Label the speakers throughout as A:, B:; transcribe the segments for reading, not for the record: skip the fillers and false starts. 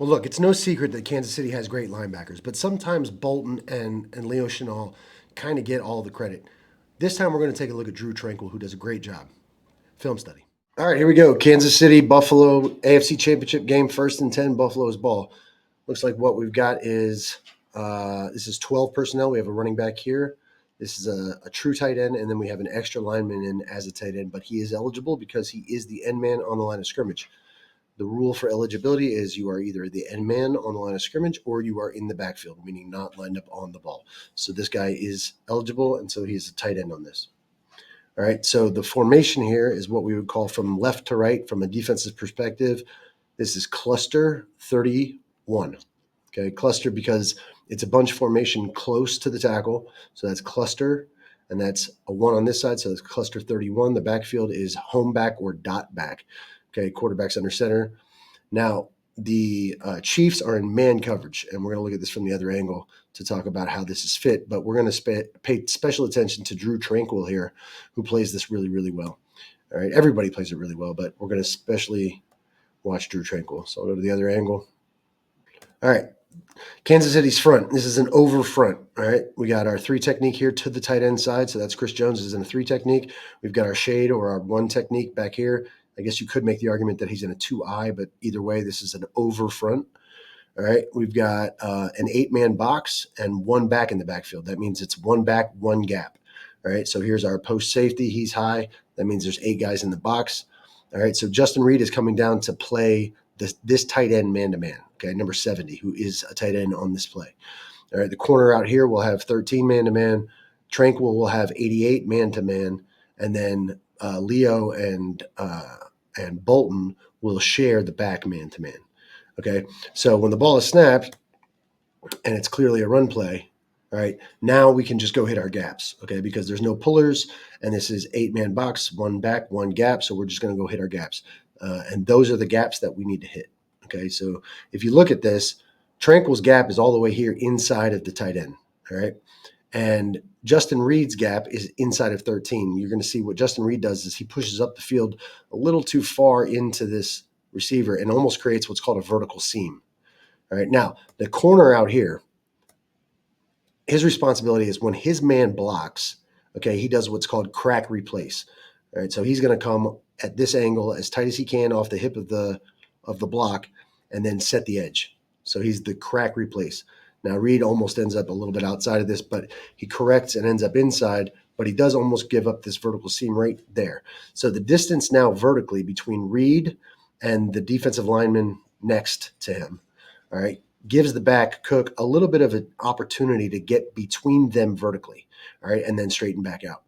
A: Well, look, it's no secret that Kansas City has great linebackers, but sometimes Bolton and Leo Chenal kind of get all the credit. This time we're going to take a look at Drew Tranquil, who does a great job. Film study. All right, here we go. Kansas City, Buffalo, AFC Championship game, 1st and 10, Buffalo's ball. Looks like what we've got is this is 12 personnel. We have a running back here. This is a true tight end, and then we have an extra lineman in as a tight end, but he is eligible because he is the end man on the line of scrimmage. The rule for eligibility is you are either the end man on the line of scrimmage or you are in the backfield, meaning not lined up on the ball. So this guy is eligible, and so he's a tight end on this. All right, so the formation here is what we would call from left to right from a defensive perspective. This is cluster 31. Okay, cluster because it's a bunch formation close to the tackle. So that's cluster, and that's a 1 on this side. So it's cluster 31. The backfield is home back or dot back. Okay, quarterback's under center. Now, the Chiefs are in man coverage, and we're going to look at this from the other angle to talk about how this is fit. But we're going to pay special attention to Drew Tranquil here, who plays this really, really well. All right, everybody plays it really well, but we're going to especially watch Drew Tranquil. So I'll go to the other angle. All right, Kansas City's front. This is an over front. All right, we got our 3 technique here to the tight end side. So that's Chris Jones is in a 3 technique. We've got our shade or our 1 technique back here. I guess you could make the argument that he's in a 2-eye, but either way, this is an over front. All right, we've got an 8-man box and 1 back in the backfield. That means it's 1 back, 1 gap. All right, so here's our post safety. He's high. That means there's 8 guys in the box. All right, so Justin Reed is coming down to play this tight end man-to-man, okay, number 70, who is a tight end on this play. All right, the corner out here will have 13 man-to-man. Tranquil will have 88 man-to-man. And then Leo and Bolton will share the back man-to-man. Okay, so when the ball is snapped and it's clearly a run play, all right, now we can just go hit our gaps, okay, because there's no pullers, and this is 8-man box, 1 back, 1 gap, so we're just going to go hit our gaps. And those are the gaps that we need to hit, okay? So if you look at this, Tranquil's gap is all the way here inside of the tight end, all right? And Justin Reed's gap is inside of 13. You're going to see what Justin Reed does is he pushes up the field a little too far into this receiver and almost creates what's called a vertical seam. All right, now the corner out here, his responsibility is when his man blocks, okay, he does what's called crack replace. All right, so he's going to come at this angle as tight as he can off the hip of the block and then set the edge. So he's the crack replace. Now, Reed almost ends up a little bit outside of this, but he corrects and ends up inside, but he does almost give up this vertical seam right there. So the distance now vertically between Reed and the defensive lineman next to him, all right, gives the back Cook a little bit of an opportunity to get between them vertically, all right, and then straighten back out.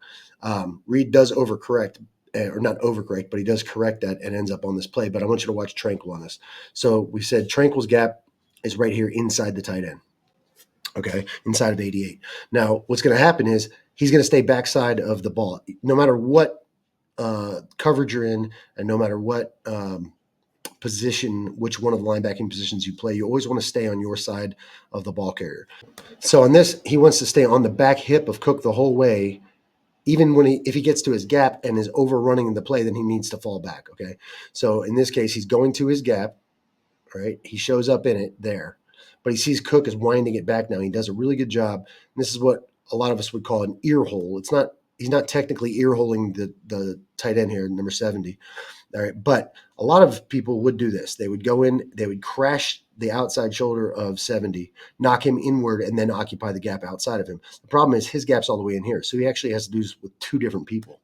A: Reed does overcorrect, or not overcorrect, but he does correct that and ends up on this play. But I want you to watch Tranquil on this. So we said Tranquil's gap is right here inside the tight end. Okay, inside of 88. Now, what's going to happen is he's going to stay backside of the ball. No matter what coverage you're in and no matter what position, which one of the linebacking positions you play, you always want to stay on your side of the ball carrier. So on this, he wants to stay on the back hip of Cook the whole way. Even if he gets to his gap and is overrunning the play, then he needs to fall back, okay? So in this case, he's going to his gap, right? He shows up in it there. But he sees Cook is winding it back now. He does a really good job. And this is what a lot of us would call an ear hole. He's not technically ear holing the tight end here, number 70. All right. But a lot of people would do this. They would go in, they would crash the outside shoulder of 70, knock him inward, and then occupy the gap outside of him. The problem is his gap's all the way in here. So he actually has to do this with 2 different people.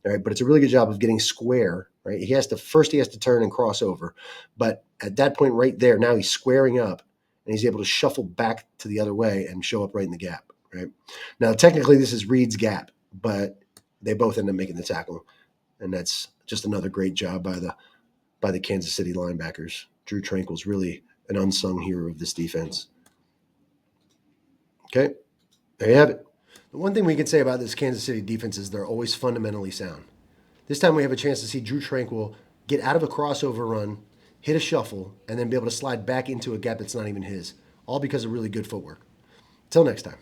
A: All right, but it's a really good job of getting square, right? He has to turn and cross over. But at that point right there, now he's squaring up. And he's able to shuffle back to the other way and show up right in the gap, right? Now, technically, this is Reed's gap, but they both end up making the tackle. And that's just another great job by the Kansas City linebackers. Drew Tranquil's really an unsung hero of this defense. Okay, there you have it. The one thing we can say about this Kansas City defense is they're always fundamentally sound. This time we have a chance to see Drew Tranquil get out of a crossover run, hit a shuffle, and then be able to slide back into a gap that's not even his, all because of really good footwork. Until next time.